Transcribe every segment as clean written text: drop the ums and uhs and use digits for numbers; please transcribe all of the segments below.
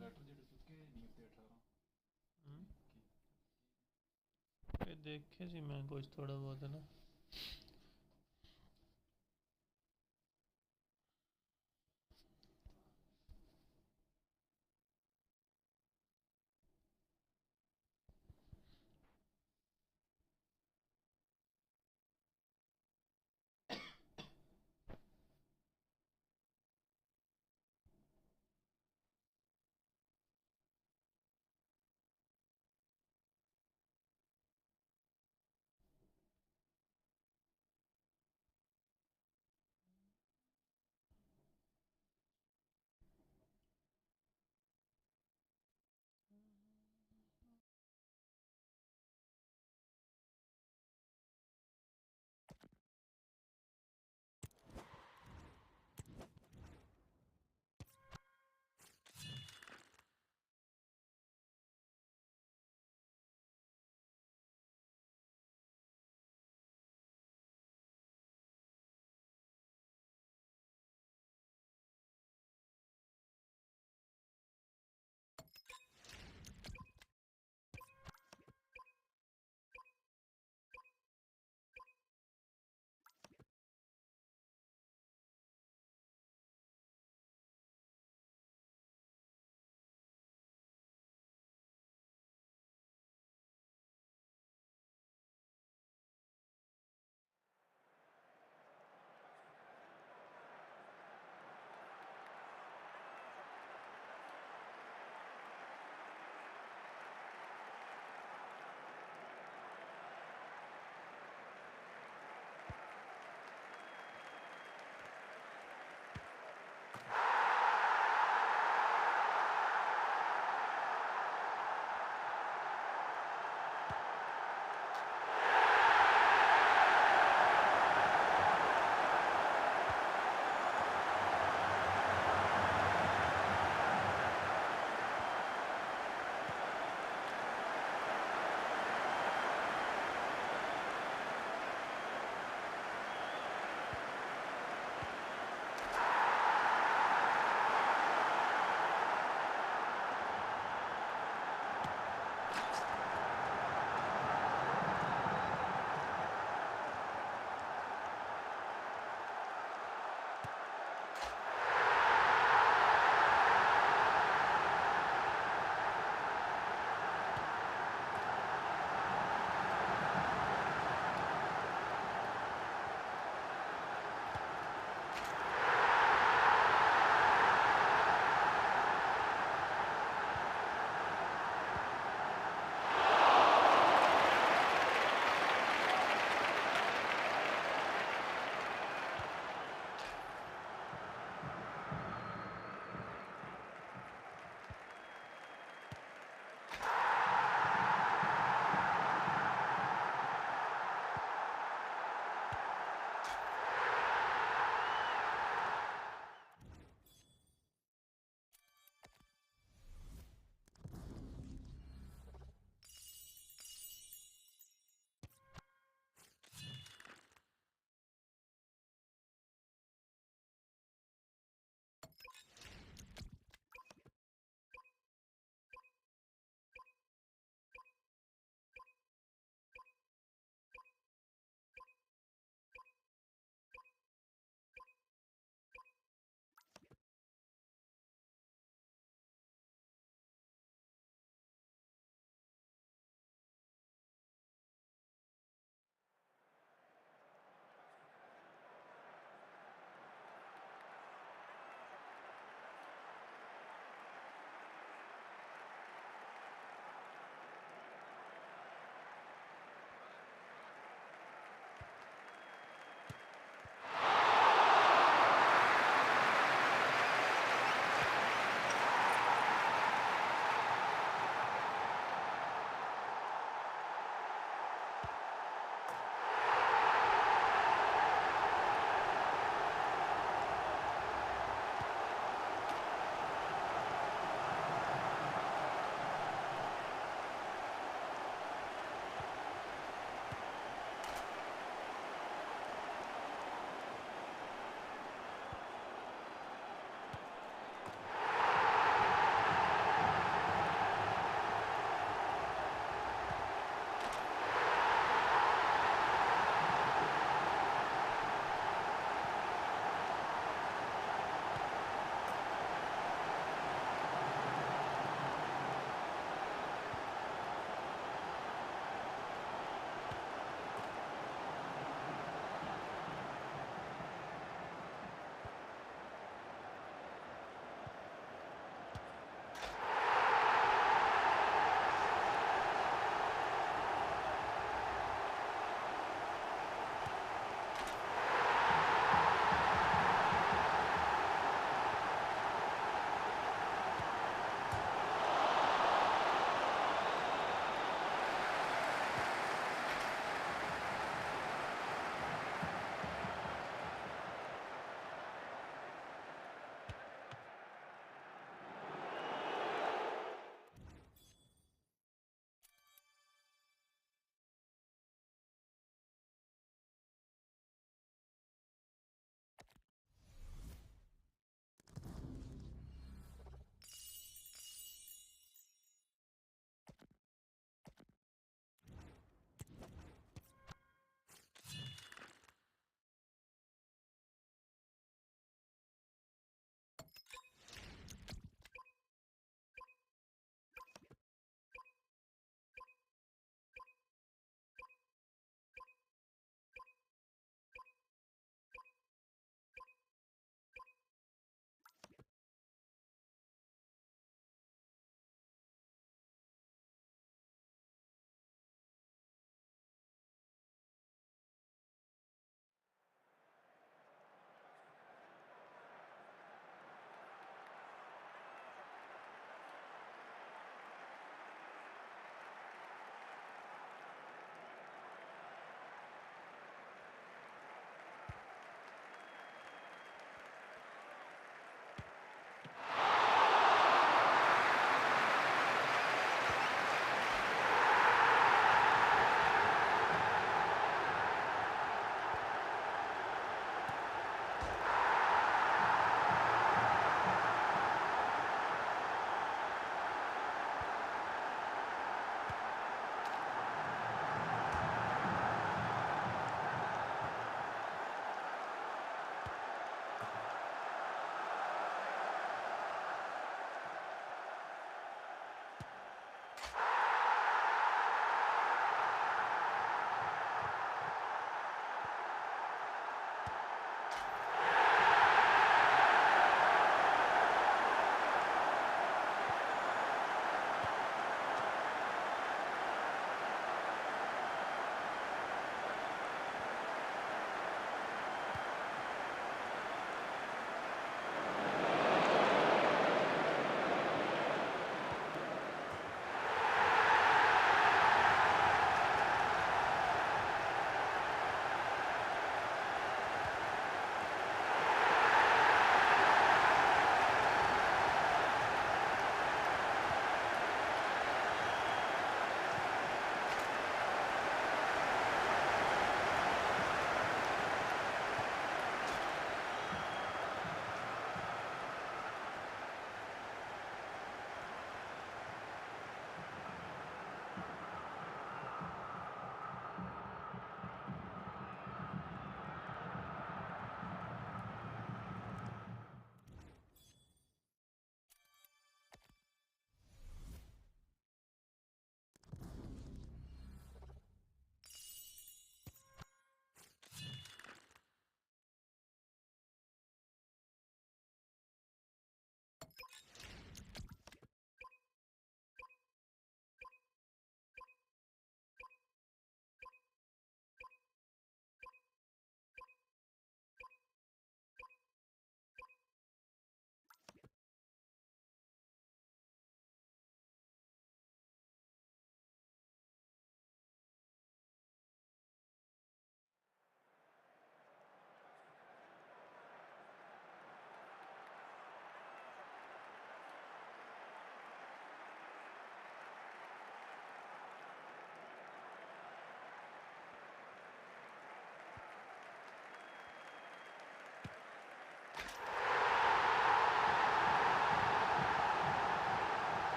Letter ਜਿਹੜੇ ਚੁੱਕੇ ਨਹੀਂ ਉੱਤੇ 18 ਇਹ ਦੇਖੇ ਸੀ ਮੈਂ ਕੁਝ ਥੋੜਾ ਬਹੁਤ ਨਾ।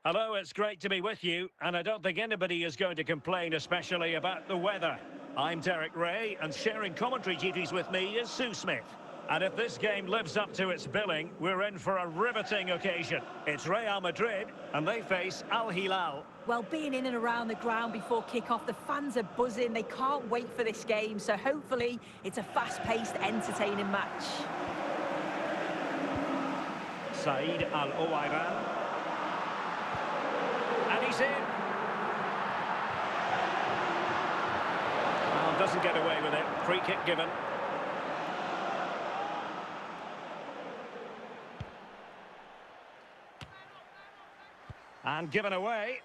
Hello, it's great to be with you, and I don't think anybody is going to complain, especially about the weather. I'm Derek Ray, and sharing commentary duties with me is Sue Smith. And if this game lives up to its billing, we're in for a riveting occasion. It's Real Madrid, and they face Al Hilal. Well, being in and around the ground before kick-off, the fans are buzzing. They can't wait for this game, so hopefully it's a fast-paced, entertaining match. Said Al-Owairan. And he's in. Well, doesn't get away with it. Free kick given. And given away.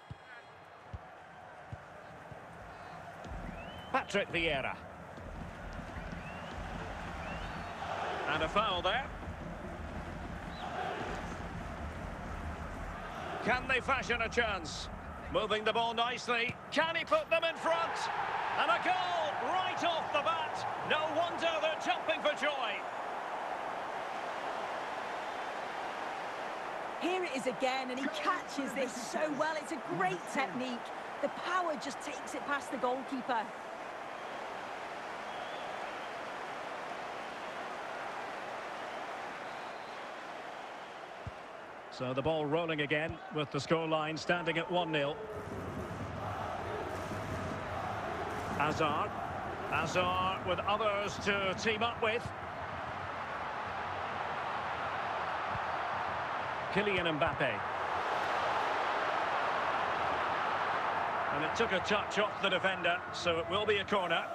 Patrick Vieira. And a foul there. Can they fashion a chance? Moving the ball nicely. Can he put them in front? And a goal right off the bat. No wonder they're jumping for joy. Here it is again, and he catches this so well. It's a great technique. The power just takes it past the goalkeeper. So the ball rolling again with the scoreline standing at 1-0. Hazard. Hazard with others to team up with. Kylian Mbappe. And it took a touch off the defender, so it will be a corner.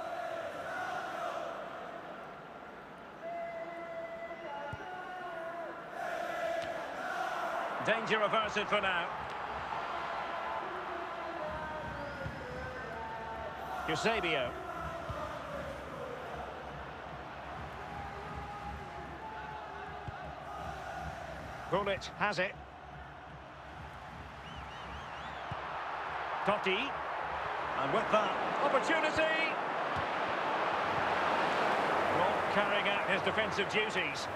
Danger averted for now. Eusebio. Gullit has it. Totti. And with that, opportunity. Well, carrying out his defensive duties.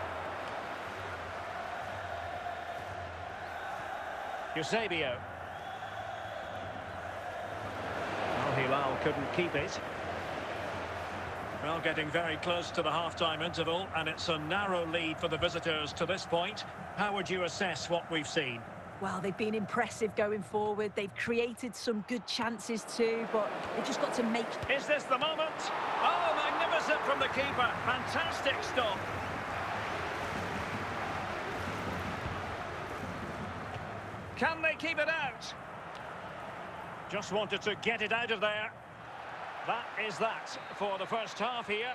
Eusebio. Al Hilal couldn't keep it. Well, getting very close to the half-time interval, and it's a narrow lead for the visitors to this point. How would you assess what we've seen? Well, they've been impressive going forward. They've created some good chances too, but they've just got to make... Is this the moment? Oh, magnificent from the keeper. Fantastic stop. Can they keep it out? Just wanted to get it out of there. That is that for the first half here.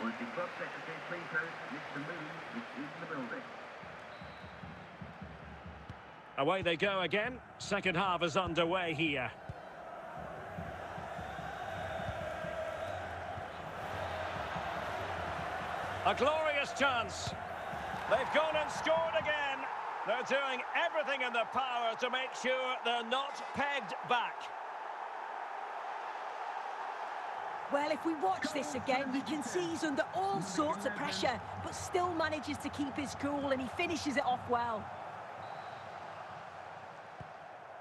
Would the club secretary please host Mr. Moon, which is in the building. Away they go again. Second half is underway here. A glorious chance. They've gone and scored again. They're doing everything in their power to make sure they're not pegged back. Well, if we watch this again, you can see he's under all sorts of pressure, but still manages to keep his cool, and he finishes it off well.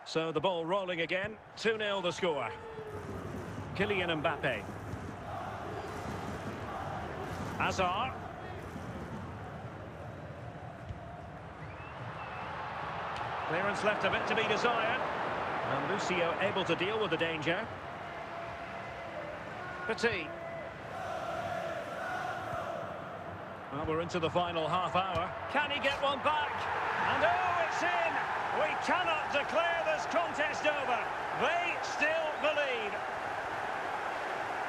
So the ball rolling again. 2-0 the score. Kylian Mbappe. Hazard. Clearance left a bit to be desired. And Lucio able to deal with the danger. Petit. Well, we're into the final half hour. Can he get one back? And oh, it's in! We cannot declare this contest over. They still believe.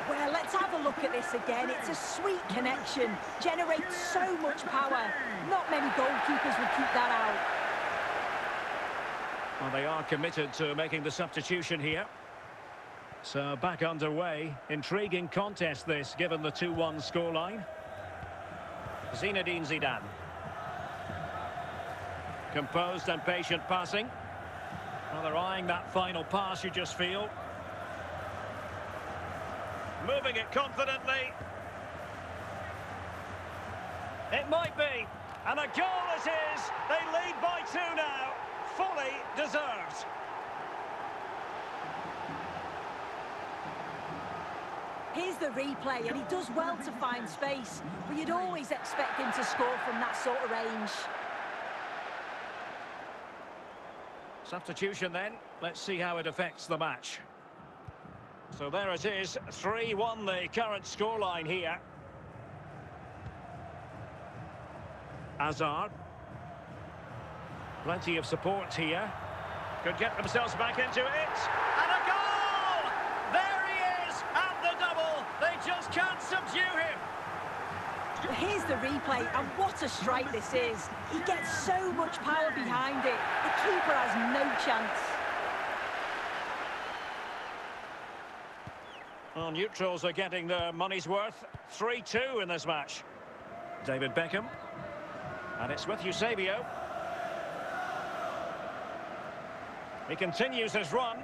Well, let's have a look at this again. It's a sweet connection. Generates so much power. Not many goalkeepers would keep that out. Well, they are committed to making the substitution here. So back underway. Intriguing contest this, given the 2-1 scoreline. Zinedine Zidane. Composed and patient passing. Well, they're eyeing that final pass, you just feel. Moving it confidently. It might be. And a goal it is. They lead by 2 now. fully deserved. Here's the replay, and he does well to find space, but you'd always expect him to score from that sort of range. Substitution then. Let's see how it affects the match. So there it is, 3-1 the current scoreline here. Hazard. Plenty of support here. Could get themselves back into it. And a goal! There he is! And the double! They just can't subdue him! But here's the replay, and what a strike this is. He gets so much power behind it. The keeper has no chance. Well, neutrals are getting their money's worth. 3-2 in this match. David Beckham. And it's with Eusebio. He continues his run.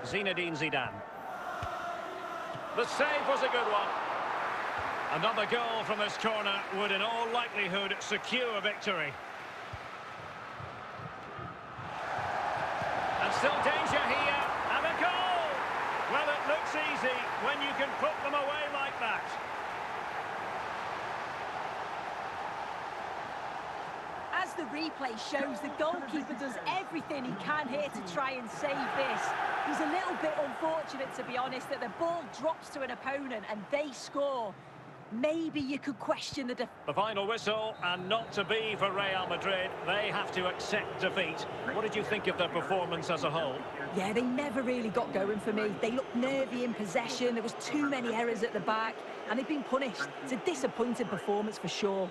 Zinedine Zidane. The save was a good one. Another goal from this corner would in all likelihood secure victory. And still danger here, and a goal! Well, it looks easy when you can put them away like that. As the replay shows, the goalkeeper does everything he can here to try and save this. He's a little bit unfortunate, to be honest, that the ball drops to an opponent and they score. Maybe you could question the The final whistle, and not to be for Real Madrid. They have to accept defeat. What did you think of their performance as a whole? Yeah, they never really got going for me. They looked nervy in possession, there was too many errors at the back, and they've been punished. It's a disappointing performance for sure.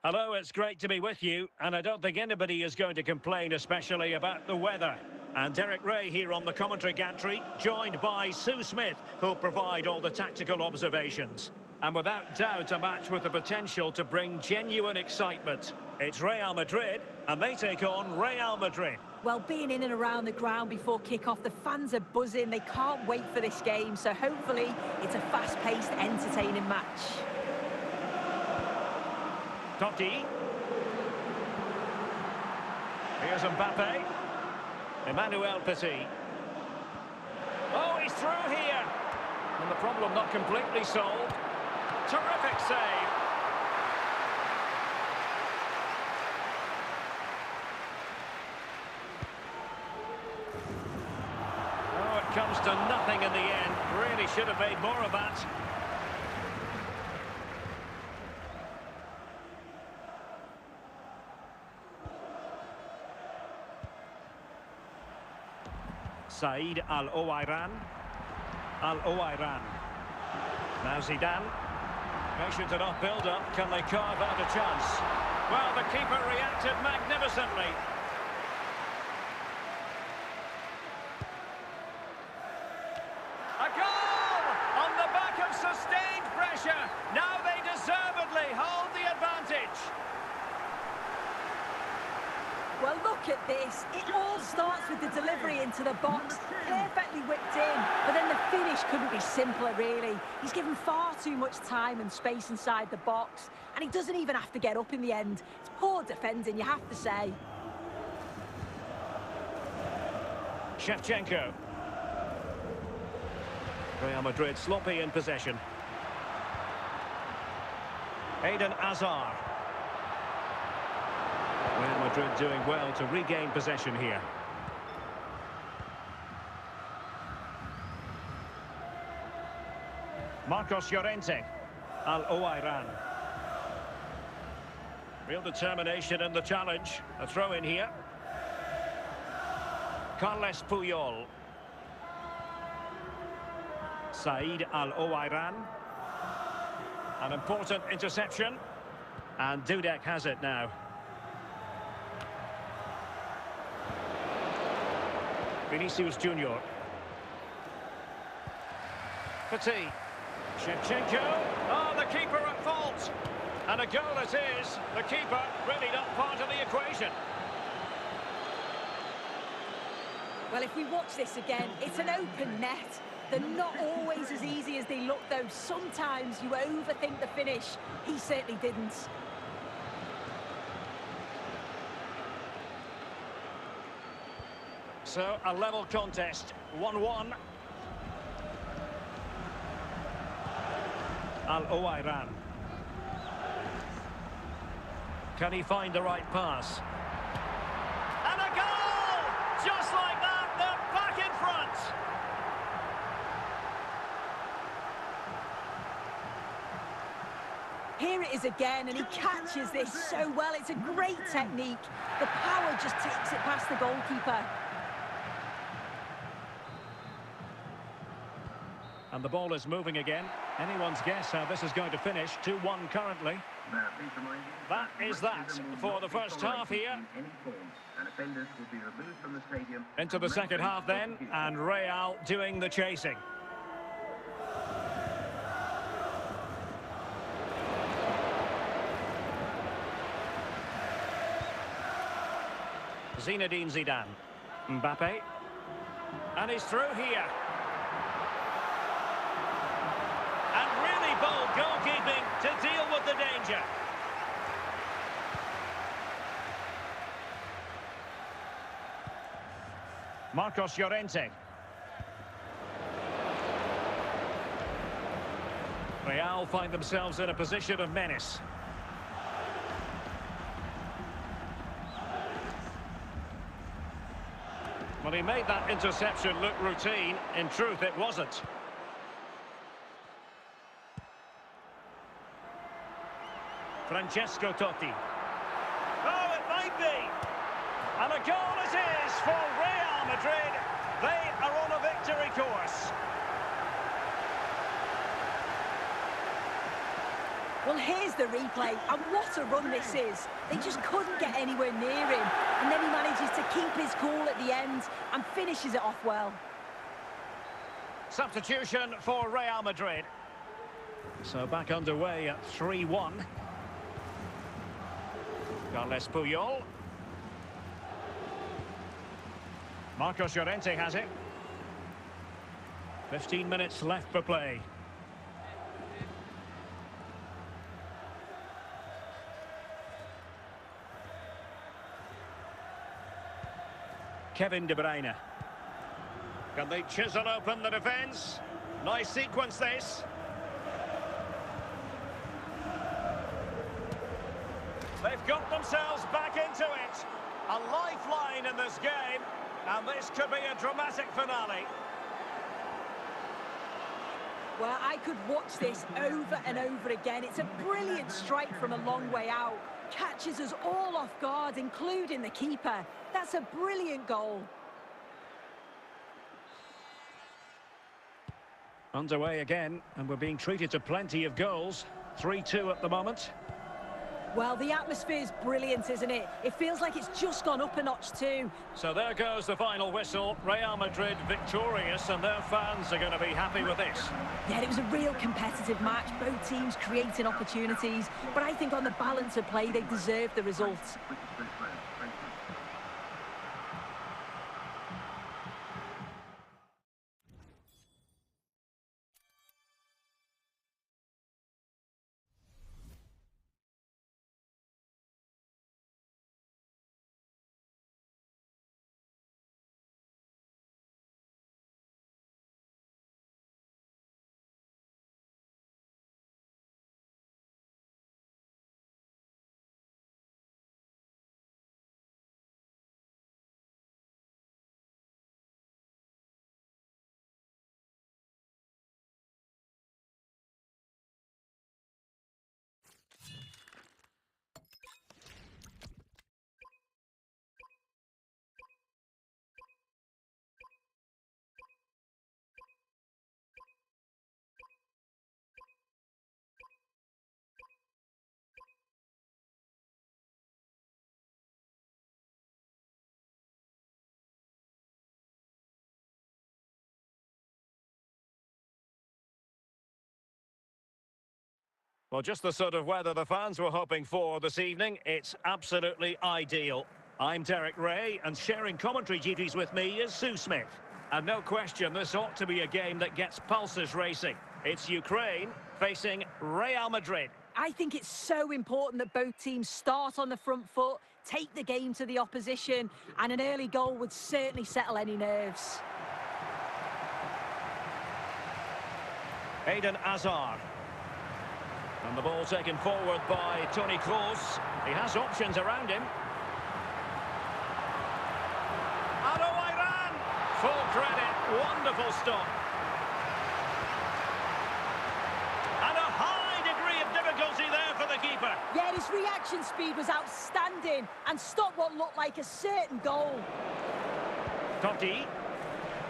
Hello, it's great to be with you, and I don't think anybody is going to complain, especially about the weather. And Derek Ray here on the commentary gantry, joined by Sue Smith, who'll provide all the tactical observations. And without doubt, a match with the potential to bring genuine excitement. It's Real Madrid, and they take on Real Madrid. Well, being in and around the ground before kick-off, the fans are buzzing. They can't wait for this game, so hopefully it's a fast-paced, entertaining match. Totti. Here's Mbappe. Emmanuel Petit. Oh, he's through here. And the problem not completely solved. Terrific save. Oh, it comes to nothing in the end. Really should have made more of that. Said Al-Owairan. Al-Owairan. Now Zidane. Patient enough build-up. Can they carve out a chance? Well, the keeper reacted magnificently. A goal! On the back of sustained pressure. Now they deservedly hold the advantage. Well, look look at this. It all starts with the delivery into the box, perfectly whipped in, but then the finish couldn't be simpler, really. He's given far too much time and space inside the box, and he doesn't even have to get up in the end. It's poor defending, you have to say. Shevchenko. Real Madrid sloppy in possession. Eden Hazard. Real Madrid doing well to regain possession here. Marcos Llorente. Al-Owairan. Real determination in the challenge. A throw in here. Carles Puyol. Said Al-Owairan. An important interception. And Dudek has it now. Vinicius Junior. Petit. Shevchenko. Oh, the keeper at fault. And a goal it is. The keeper really not part of the equation. Well, if we watch this again, it's an open net. They're not always as easy as they look, though. Sometimes you overthink the finish. He certainly didn't. So, a level contest, 1-1. Al-Owairan. Can he find the right pass? And a goal! Just like that, they're back in front. Here it is again, and he catches this so well. It's a great technique. The power just takes it past the goalkeeper. And the ball is moving again. Anyone's guess how this is going to finish. 2-1 currently. That is that for the first half here. Into the second half then, and Real doing the chasing. Zinedine Zidane. Mbappe. And he's through here. And really bold goalkeeping to deal with the danger. Marcos Llorente. Real find themselves in a position of menace. Well, he made that interception look routine. In truth, it wasn't. Francesco Totti. Oh, it might be. And a goal it is for Real Madrid. They are on a victory course. Well, here's the replay, and what a run this is. They just couldn't get anywhere near him, and then he manages to keep his cool at the end and finishes it off well. Substitution for Real Madrid. So back underway at 3-1. Carles Puyol. Marcos Llorente has it. 15 minutes left for play. Kevin De Bruyne. Can they chisel open the defence? Nice sequence this. They've got themselves back into it. A lifeline in this game, and this could be a dramatic finale. Well, I could watch this over and over again. It's a brilliant strike from a long way out. Catches us all off guard, including the keeper. That's a brilliant goal. Underway again, and we're being treated to plenty of goals. 3-2 at the moment. Well, the atmosphere's brilliant, isn't it? It feels like it's just gone up a notch too. So there goes the final whistle. Real Madrid victorious, and their fans are going to be happy with this. Yeah, it was a real competitive match. Both teams creating opportunities, but I think on the balance of play, they deserved the results. Well, just the sort of weather the fans were hoping for this evening. It's absolutely ideal. I'm Derek Ray, and sharing commentary duties with me is Sue Smith. And no question, this ought to be a game that gets pulses racing. It's Ukraine facing Real Madrid. I think it's so important that both teams start on the front foot, take the game to the opposition, and an early goal would certainly settle any nerves. Eden Hazard. And the ball taken forward by Toni Kroos. He has options around him. Iran! Full credit, wonderful stop. And a high degree of difficulty there for the keeper. Yeah, his reaction speed was outstanding and stopped what looked like a certain goal. Totti.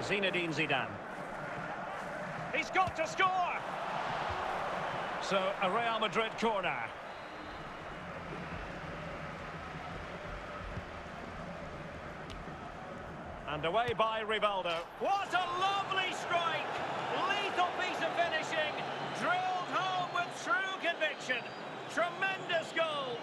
Zinedine Zidane. He's got to score! So, a Real Madrid corner. And away by Rivaldo. What a lovely strike! Lethal piece of finishing. Drilled home with true conviction. Tremendous goal.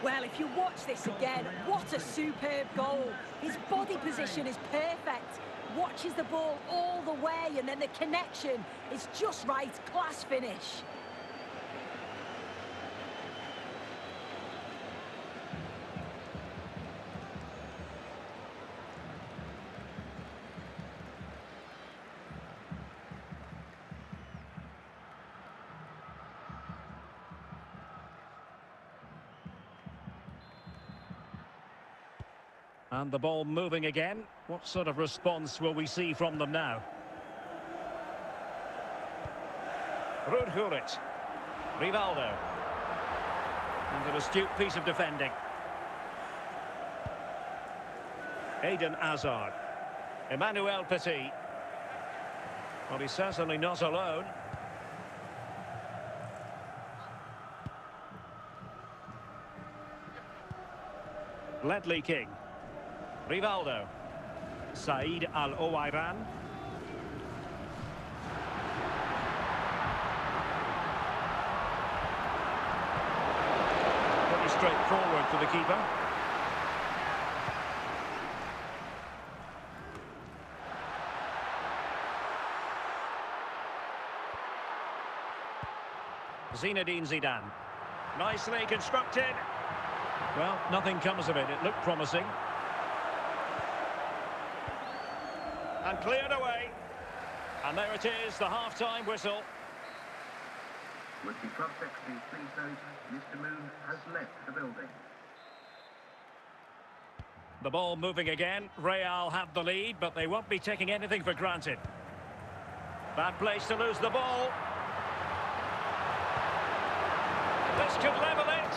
Well, if you watch this again, what a superb goal. His body position is perfect. Watches the ball all the way, and then the connection is just right. Class finish. And the ball moving again. What sort of response will we see from them now? Rudhulit. Rivaldo. And an astute piece of defending. Eden Hazard. Emmanuel Petit. Well, he's certainly not alone. Ledley King. Rivaldo. Said Al-Owairan. Pretty straightforward for the keeper. Zinedine Zidane. Nicely constructed. Well, nothing comes of it. It looked promising. And cleared away. And there it is, the half-time whistle. Would the club secretary please note Mr. Moon has left the building. The ball moving again. Real have the lead, but they won't be taking anything for granted. Bad place to lose the ball. This could level it.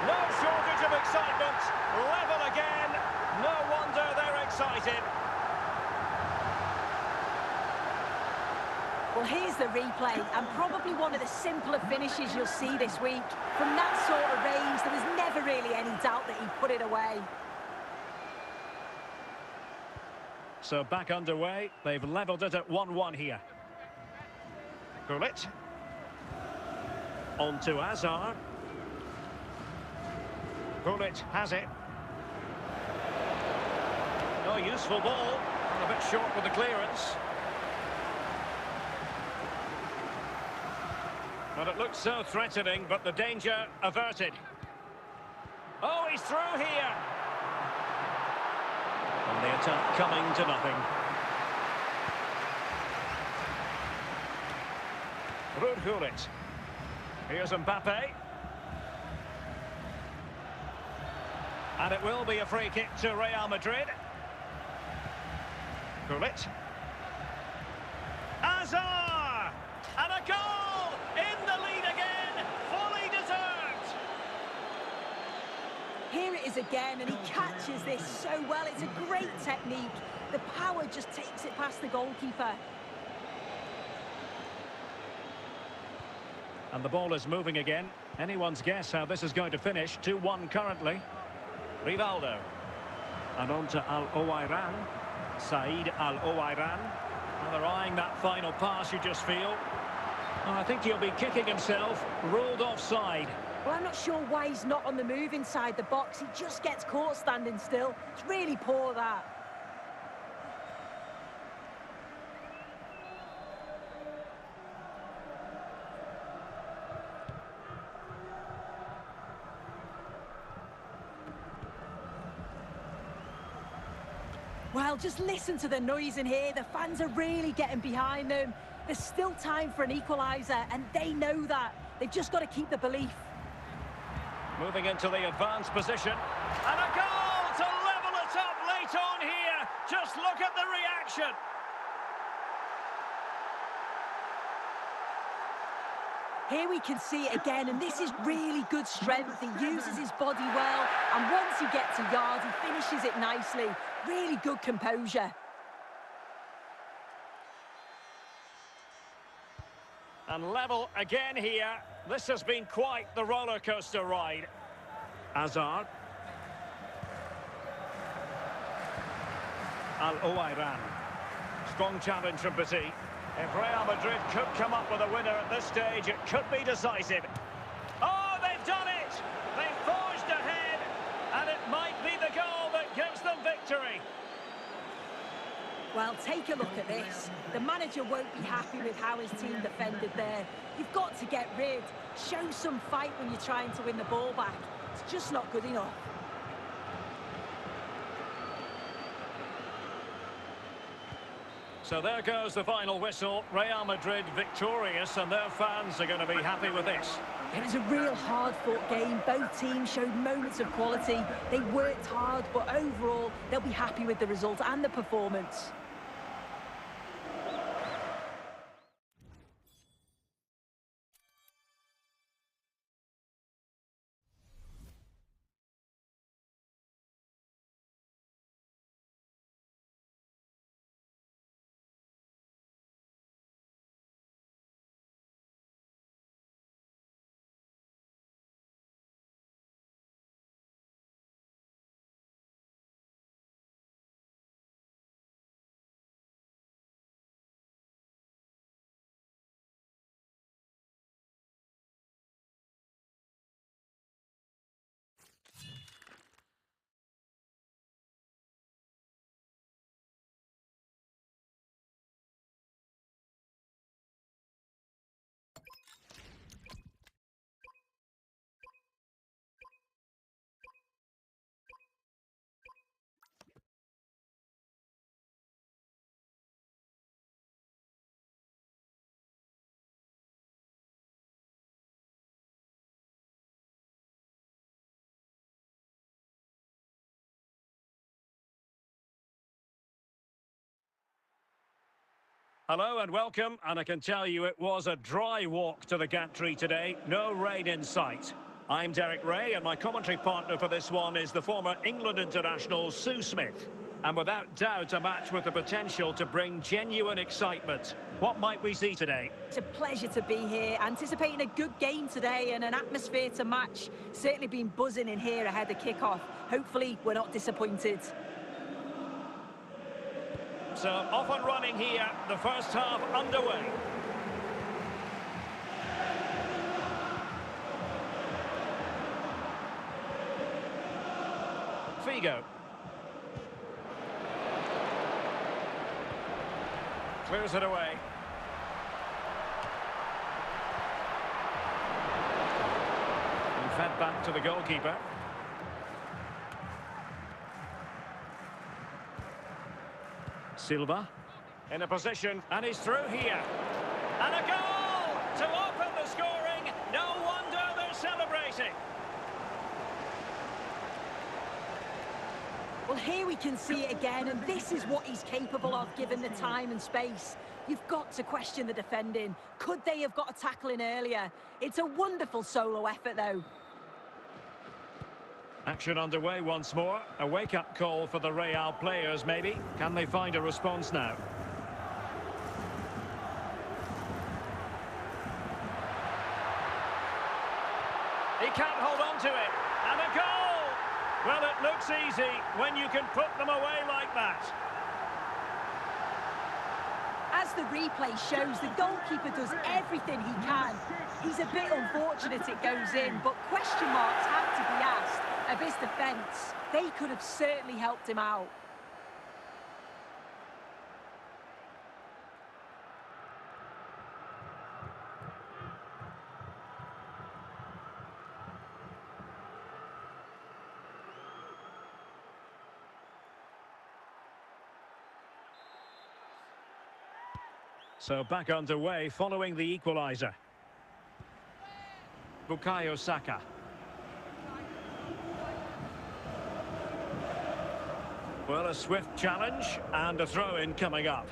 No shortage of excitement. Level again. No wonder they're excited. Well, here's the replay, and probably one of the simpler finishes you'll see this week. From that sort of range, there was never really any doubt that he'd put it away. So back underway. They've levelled it at 1-1 here. Gullit. On to Hazard. Gullit has it. No useful ball. A bit short with the clearance. But it looks so threatening, but the danger averted. Oh, he's through here. And the attack coming to nothing. Rudhulit. Here's Mbappe. And it will be a free kick to Real Madrid. Gullit. Hazard! And a goal! In the lead again! Fully deserved! Here it is again, and he catches this so well. It's a great technique. The power just takes it past the goalkeeper. And the ball is moving again. Anyone's guess how this is going to finish. 2-1 currently. Rivaldo. And on to Al-Owairan. Said Al-Owairan. Well, they're eyeing that final pass, you just feel. I think he'll be kicking himself. Ruled offside. Well, I'm not sure why he's not on the move inside the box. He just gets caught standing still. It's really poor, that. Well, just listen to the noise in here. The fans are really getting behind them. There's still time for an equaliser, and they know that. They've just got to keep the belief. Moving into the advanced position. And a goal to level it up late on here. Just look at the reaction. Here we can see it again, and this is really good strength. He uses his body well, and once he gets a yard, he finishes it nicely. Really good composure. And level again here. This has been quite the roller coaster ride. Hazard. Al-Owairan. Strong challenge from Petit. If Real Madrid could come up with a winner at this stage, it could be decisive. Oh, they've done it! They've forged ahead, and it might be the goal that gives them victory. Well, take a look at this. The manager won't be happy with how his team defended there. You've got to get rid. Show some fight when you're trying to win the ball back. It's just not good enough. So there goes the final whistle. Real Madrid victorious, and their fans are going to be happy with this. It was a real hard-fought game. Both teams showed moments of quality. They worked hard, but overall, they'll be happy with the result and the performance. Hello and welcome, and I can tell you it was a dry walk to the gantry today. No rain in sight. I'm Derek Ray, and my commentary partner for this one is the former England international Sue Smith. And without doubt, a match with the potential to bring genuine excitement. What might we see today? It's a pleasure to be here, anticipating a good game today and an atmosphere to match. Certainly been buzzing in here ahead of kick-off. Hopefully, we're not disappointed. So, off and running here, the first half underway. Figo. Clears it away. And fed back to the goalkeeper. Silva in a position, and he's through here. And a goal to open the scoring. No wonder they're celebrating. Well, here we can see it again, and this is what he's capable of given the time and space. You've got to question the defending. Could they have got a tackle in earlier? It's a wonderful solo effort, though. Action underway once more. A wake-up call for the Real players, maybe. Can they find a response now? He can't hold on to it. And a goal! Well, it looks easy when you can put them away like that. As as the replay shows, the goalkeeper does everything he can. He's a bit unfortunate it goes in, but question marks have to be asked of his defence. They could have certainly helped him out. So back underway following the equaliser. Bukayo Saka. Well, a swift challenge and a throw-in coming up.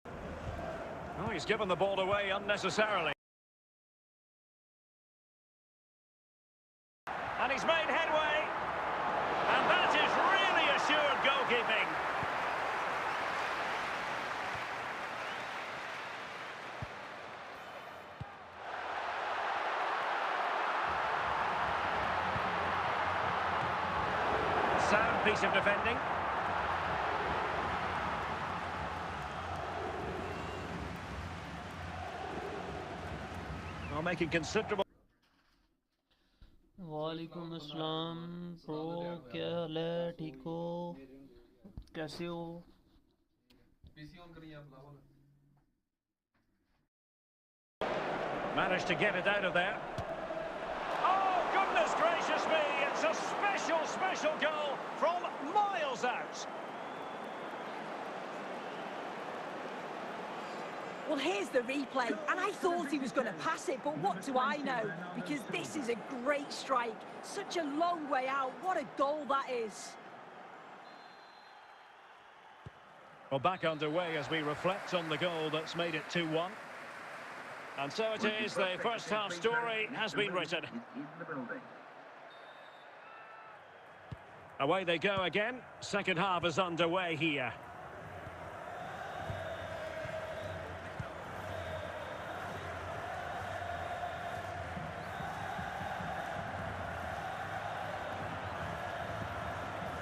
Oh, he's given the ball away unnecessarily. And he's made headway. And that is really assured goalkeeping. Sound piece of defending. Well, making considerable. वालेकुम अस्सलाम pro, क्या हाल है? ठीक हो? कैसे हो? Managed to get it out of there. Oh, goodness gracious me! It's a special goal from miles out. Well, here's the replay, and I thought he was going to pass it, but what do I know? Because this is a great strike. Such a long way out. What a goal that is. Well, back underway as we reflect on the goal that's made it 2-1. And so it is, the first half story has been written. Away they go again. Second half is underway here.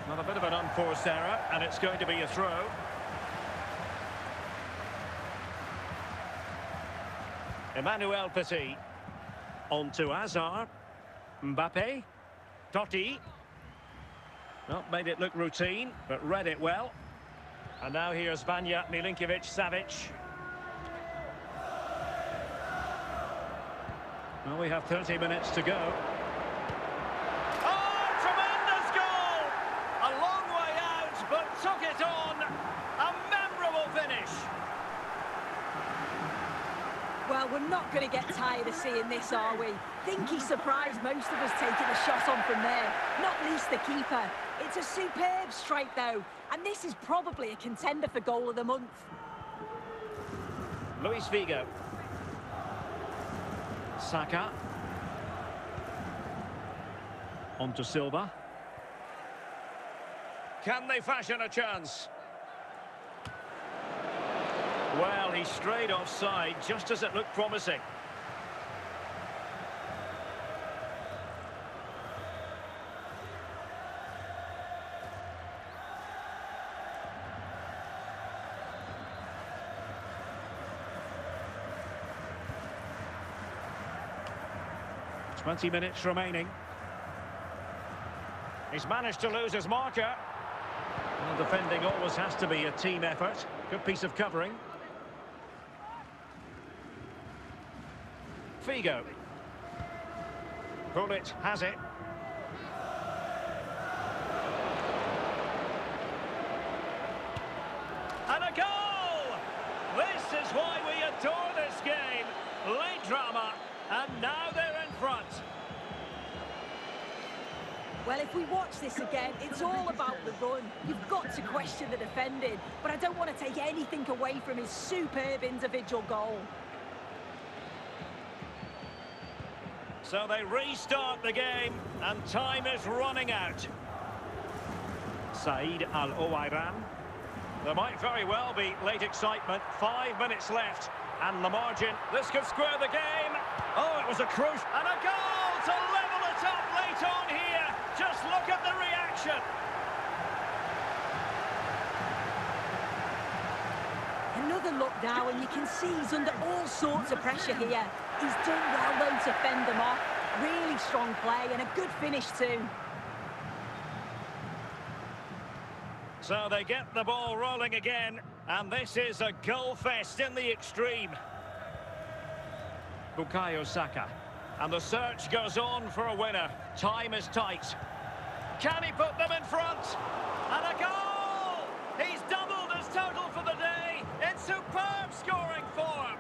Well, a bit of an unforced error, and it's going to be a throw. Emmanuel Petit. On to Hazard. Mbappe. Totti. Well, made it look routine, but read it well. And now here's Vanja Milinkovic-Savic. Well, we have 30 minutes to go. Oh, tremendous goal! A long way out, but took it on. A memorable finish. Well, we're not going to get tired of seeing this, are we? Think he surprised most of us taking a shot on from there, not least the keeper. It's a superb strike, though, and this is probably a contender for goal of the month. Luis Figo. Saka. On to Silva. Can they fashion a chance? Well, he strayed offside just as it looked promising. Twenty minutes remaining. He's managed to lose his marker. Well, defending always has to be a team effort. Good piece of covering. Figo. Bullet has it. And a goal! This is why we adore this game. Late drama, and now they're in front. Well, if we watch this again, it's all about the run. You've got to question the defending, but I don't want to take anything away from his superb individual goal. So they restart the game, and time is running out. Said Al-Owairan. There might very well be late excitement. 5 minutes left, and the margin. This could square the game. Oh, it was a crucial... And a goal to level it up late on here. Just look at the reaction. the look now, and you can see he's under all sorts of pressure here. He's done well, though, to fend them off. Really strong play and a good finish, too. So they get the ball rolling again, and this is a goal fest in the extreme. Bukayo Saka. And the search goes on for a winner. Time is tight. Can he put them in front? And a goal! He's doubled his total for the day in superb scoring form.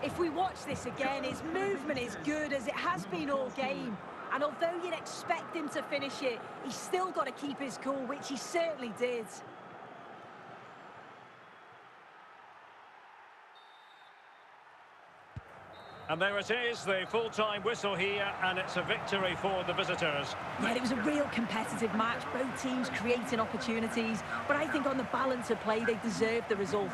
If we watch this again, his movement is good as it has been all game. And although you'd expect him to finish it, he's still got to keep his cool, which he certainly did. And there it is, the full-time whistle here, and it's a victory for the visitors. Yeah, it was a real competitive match, both teams creating opportunities, but I think on the balance of play, they deserved the result.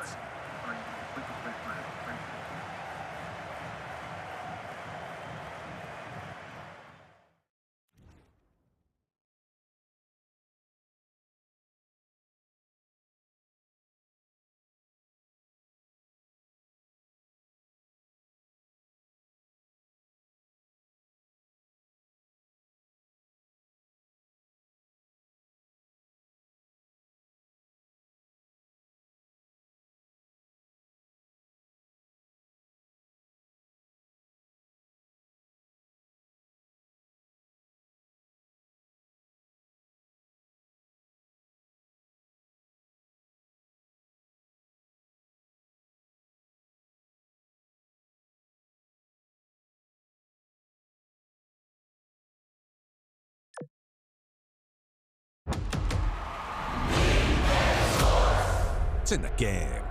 It's in the game.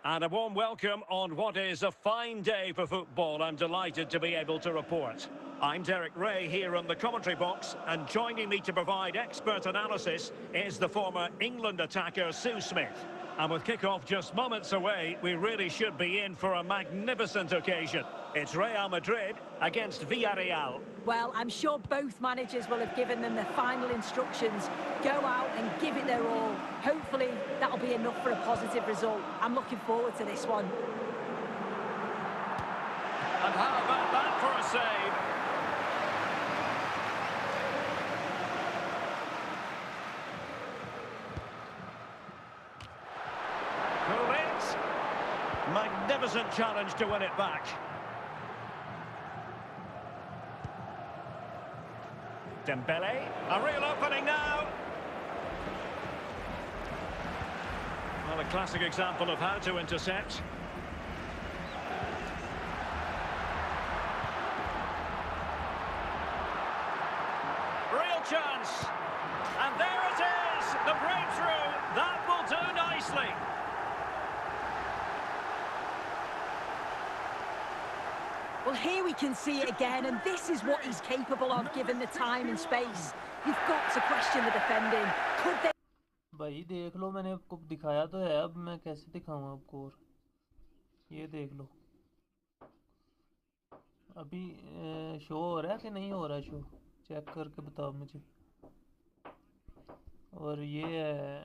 And a warm welcome on what is a fine day for football. I'm delighted to be able to report. I'm Derek Ray here in the commentary box, and joining me to provide expert analysis is the former England attacker Sue Smith. And with kick-off just moments away, we really should be in for a magnificent occasion. It's Real Madrid against Villarreal. Well, I'm sure both managers will have given them the final instructions. Go out and give it their all. Hopefully, that'll be enough for a positive result. I'm looking forward to this one. And how about that for a save? Magnificent challenge to win it back. Dembele, a real opening now. Well, a classic example of how to intercept. Real chance. And there it is, the breakthrough. That will do nicely. Well, here we can see it again, and this is what he's capable of given the time and space. You've got to question the defending. Could they... भाई देख लो, मैंने आपको दिखाया तो है, अब मैं कैसे दिखाऊं आपको? और ये देख लो, अभी शो हो रहा है कि नहीं हो रहा शो? चेक करके बताओ मुझे। और ये है,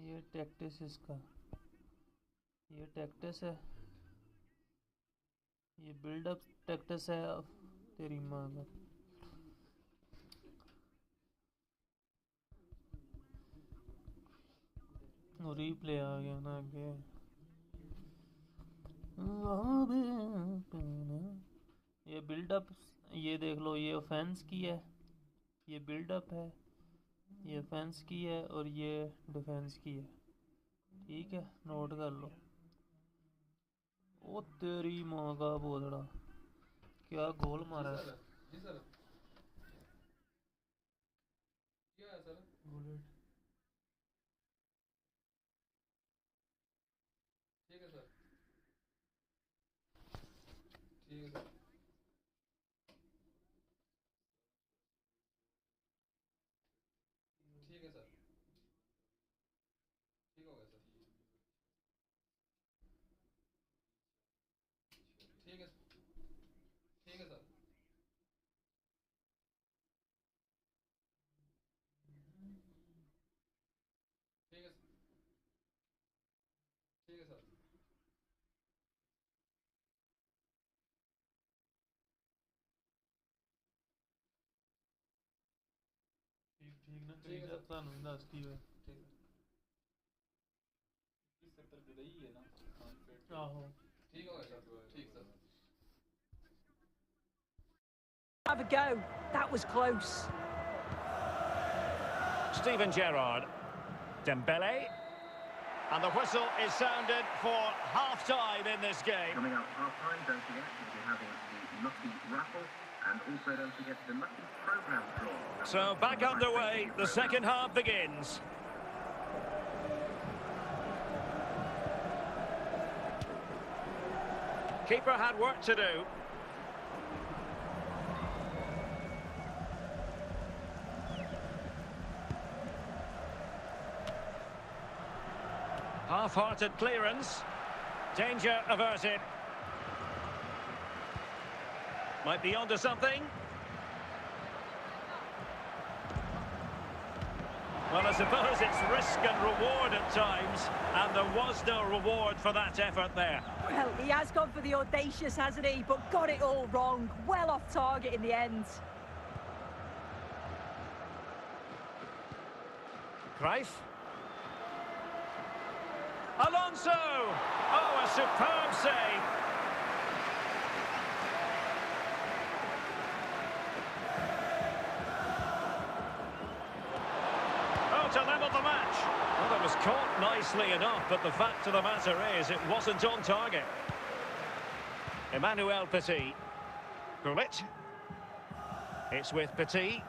ये टैक्टिस इसका, ये टैक्टिस है, ये बिल्डअप टैक्टिस है। तेरी माँ का रीप्ले आ गया ना आगे। ये बिल्डअप, ये देख लो, ये ऑफेंस की है, ये बिल्डअप है, ये ऑफेंस की है और ये डिफेंस की है। ठीक है, नोट कर लो। ओ तेरी माँ का बोधड़ा, क्या गोल मारा है। जी सर, क्या है सर? बुलेट। ठीक है सर, ठीक है सर, ठीक है सर, ठीक हो गया सर, ठीक है, ठीक है सर, ठीक है, ठीक है सर, ठीक ना करी जा, ਤੁਹਾਨੂੰ ਵੀ ਦੱਸ ਕੀ ਹੋਇਆ। ठीक है। 70 की रही है ना? आहो, ठीक हो गया सर, ठीक sir. Have a go. That was close. Steven Gerrard. Dembele. And the whistle is sounded for half-time in this game. Coming up half-time, don't forget we'll be having the Lucky Raffle, and also don't forget the Lucky Programme draw. So back underway, the second half begins. Keeper had work to do. Half-hearted clearance. Danger averted. Might be onto something. Well, I suppose it's risk and reward at times, and there was no reward for that effort there. Well, he has gone for the audacious, hasn't he? But got it all wrong. Well off target in the end. Cruyff. Alonso! Oh, a superb save. Oh, to level the match. Well, it was caught nicely enough, but the fact of the matter is it wasn't on target. Emmanuel Petit. Gullit. It's with Petit.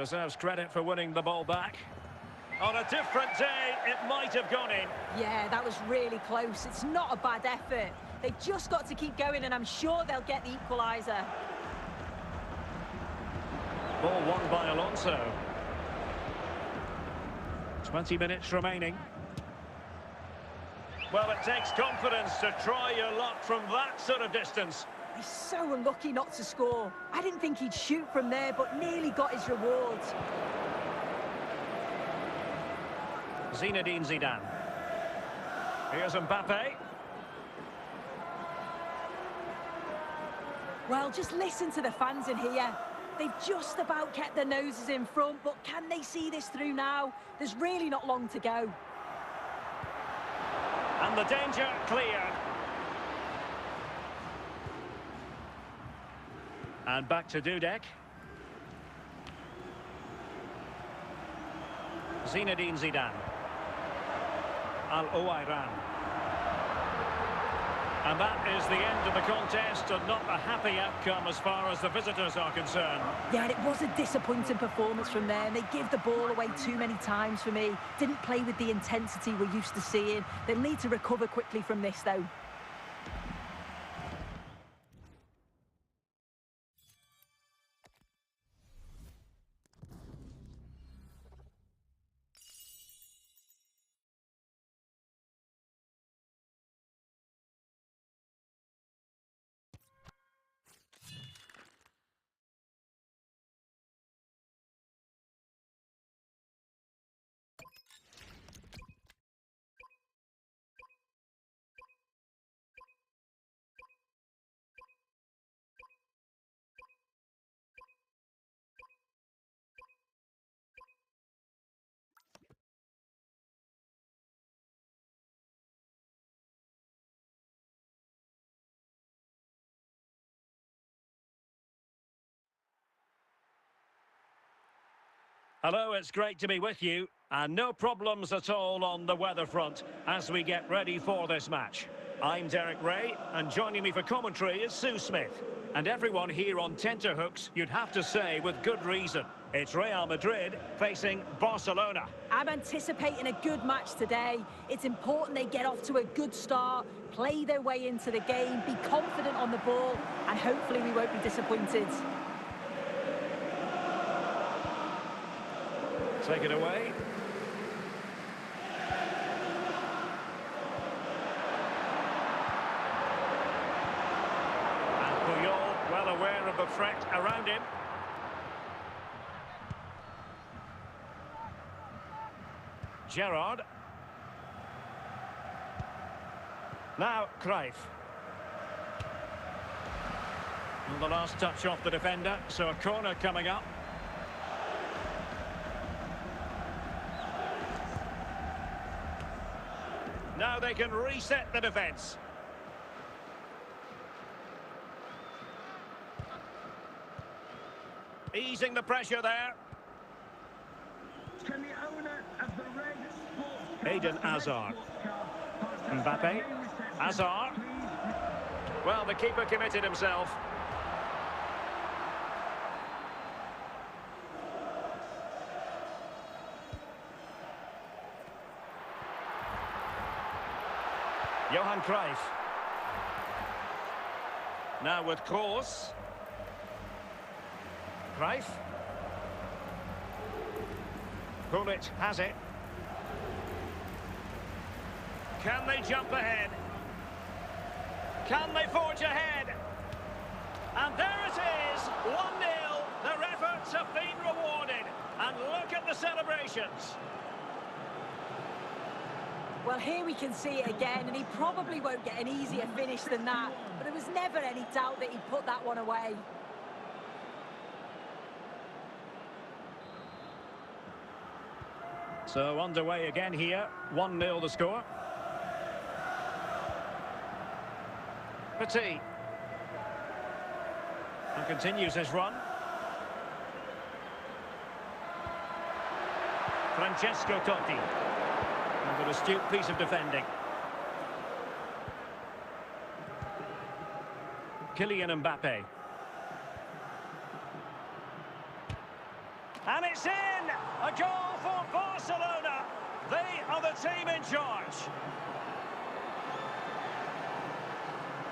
Deserves credit for winning the ball back. On a different day, it might have gone in. Yeah, that was really close. It's not a bad effort. They've just got to keep going, and I'm sure they'll get the equaliser. Ball won by Alonso. 20 minutes remaining. Well, it takes confidence to try your luck from that sort of distance. He's so unlucky not to score. I didn't think he'd shoot from there, but nearly got his reward. Zinedine Zidane. Here's Mbappe. Well, just listen to the fans in here. They've just about kept their noses in front, but can they see this through now? There's really not long to go. And the danger cleared. And back to Dudek. Zinedine Zidane. Al-Owairan. And that is the end of the contest, and not a happy outcome as far as the visitors are concerned. Yeah, it was a disappointing performance from them. They give the ball away too many times for me. Didn't play with the intensity we're used to seeing. They'll need to recover quickly from this, though. Hello, it's great to be with you, and no problems at all on the weather front as we get ready for this match. I'm Derek Ray, and joining me for commentary is Sue Smith. And everyone here on tenterhooks, you'd have to say with good reason. It's Real Madrid facing Barcelona. I'm anticipating a good match today. It's important they get off to a good start, play their way into the game, be confident on the ball, and hopefully we won't be disappointed. Take it away. And Puyol, well aware of the threat around him. Gerrard. Now Cruyff. And the last touch off the defender, so a corner coming up. Now they can reset the defence. Easing the pressure there. Can the owner of the red sports car, Eden Hazard. Mbappe. Hazard. Well, the keeper committed himself. Johan Cruyff. Now with Kroos. Cruyff. Pulisic has it. Can they jump ahead? Can they forge ahead? And there it is, 1-0. Their efforts have been rewarded. And look at the celebrations. Well, here we can see it again, and he probably won't get an easier finish than that. But there was never any doubt that he'd put that one away. So underway again here, 1-0 the score. Petit. And continues his run. Francesco Totti. And an astute piece of defending. Kylian Mbappe. And it's in! A goal for Barcelona. They are the team in charge.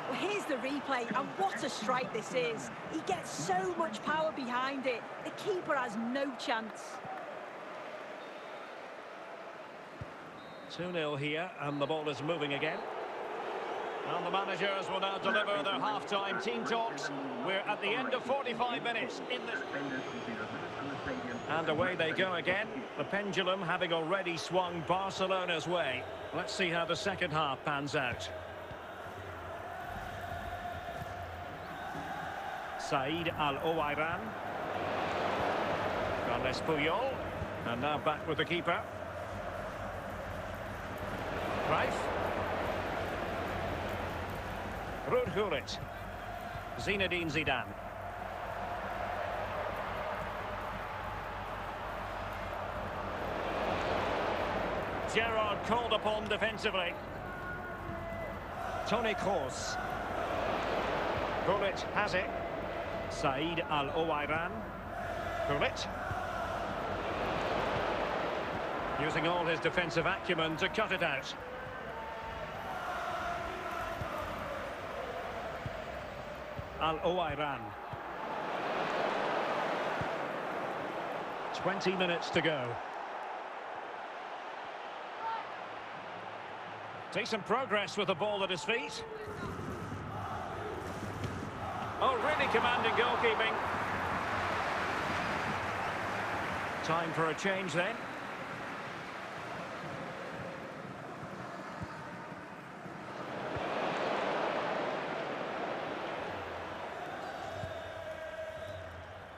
Well, here's the replay, and what a strike this is. He gets so much power behind it. The keeper has no chance. 2-0 here, and the ball is moving again. And the managers will now deliver their half-time team talks. We're at the end of 45 minutes in this. And away they go again. The pendulum having already swung Barcelona's way. Let's see how the second half pans out. Said Al-Owairan. Carles Puyol. And now back with the keeper. Reif. Ruud Gullit. Zinedine Zidane. Gerrard called upon defensively. Toni Kroos. Gullit has it. Said Al-Owairan. Gullit. Using all his defensive acumen to cut it out. Al-Owairan. 20 minutes to go. Decent progress with the ball at his feet. Oh, really commanding goalkeeping. Time for a change then.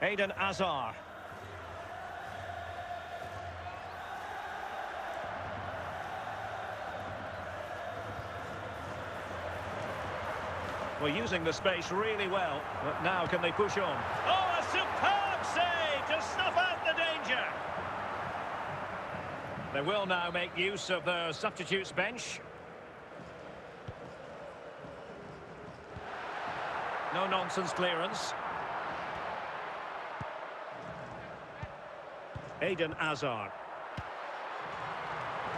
Eden Hazard. Well, using the space really well, but now can they push on? Oh, a superb save to snuff out the danger. They will now make use of their substitutes bench. No-nonsense clearance. Eden Hazard.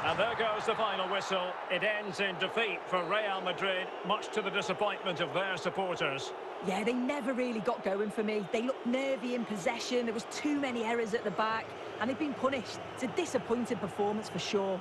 And there goes the final whistle. It ends in defeat for Real Madrid, much to the disappointment of their supporters. Yeah, they never really got going for me. They looked nervy in possession. There was too many errors at the back, and they've been punished. It's a disappointing performance for sure.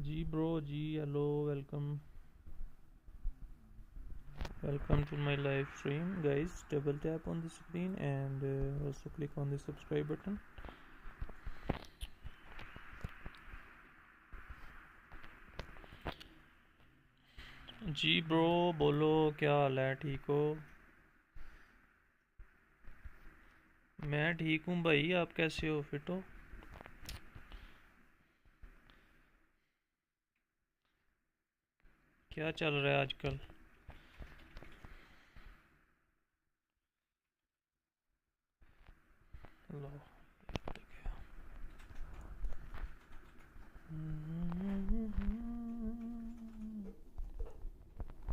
जी bro जी, hello, welcome to my live stream guys. Double tap on the screen and also click on the subscribe button. जी bro बोलो, क्या हाल है, ठीक हो? मैं ठीक हूँ भाई, आप कैसे हो, फिट हो? क्या चल रहा है आजकल? लो,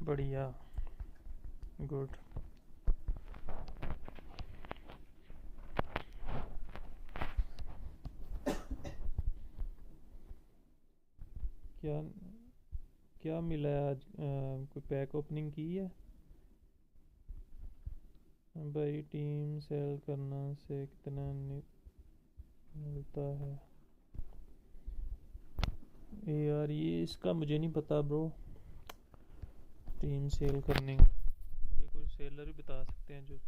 बढ़िया, गुड। क्या क्या मिला है आज? कोई पैक ओपनिंग की है भाई? टीम सेल करना से कितना मिलता है यार? ये इसका मुझे नहीं पता ब्रो, टीम सेल करने का। ये कोई सेलर ही बता सकते हैं जो।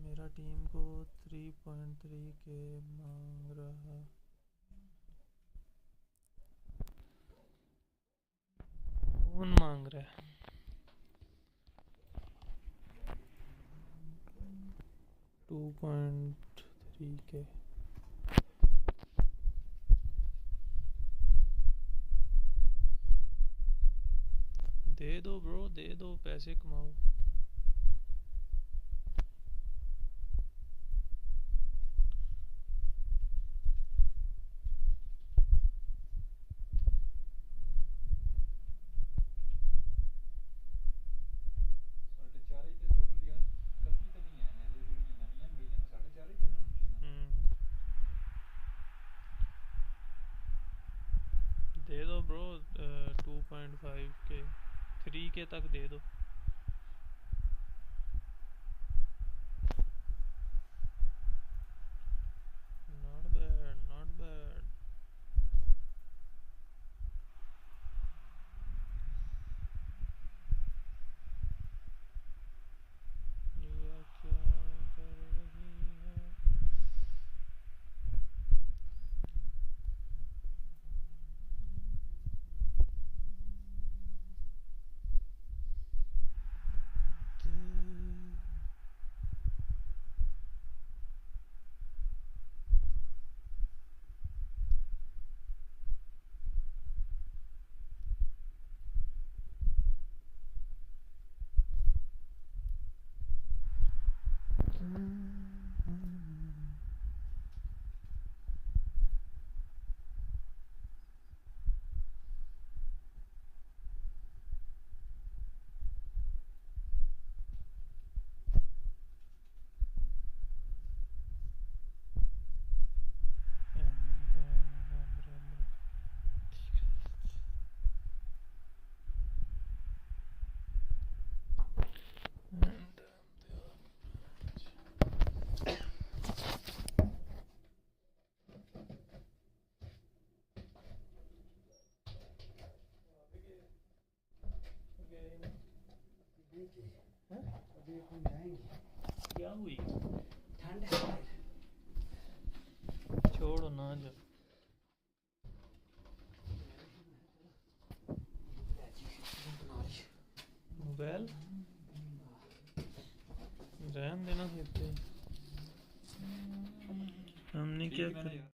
मेरा टीम को 3.3 के मांग रहा। कौन मांग रहा है? 2.3 के। दे दो ब्रो, दे दो, पैसे कमाओ। दे दो ब्रो, 2.5 के, 3 के तक दे दो। Not bad, not bad. ये क्या कर रही है? हुई ठंड है छोड़ो ना जा मोबाइल रहन देना फिर हमने क्या कर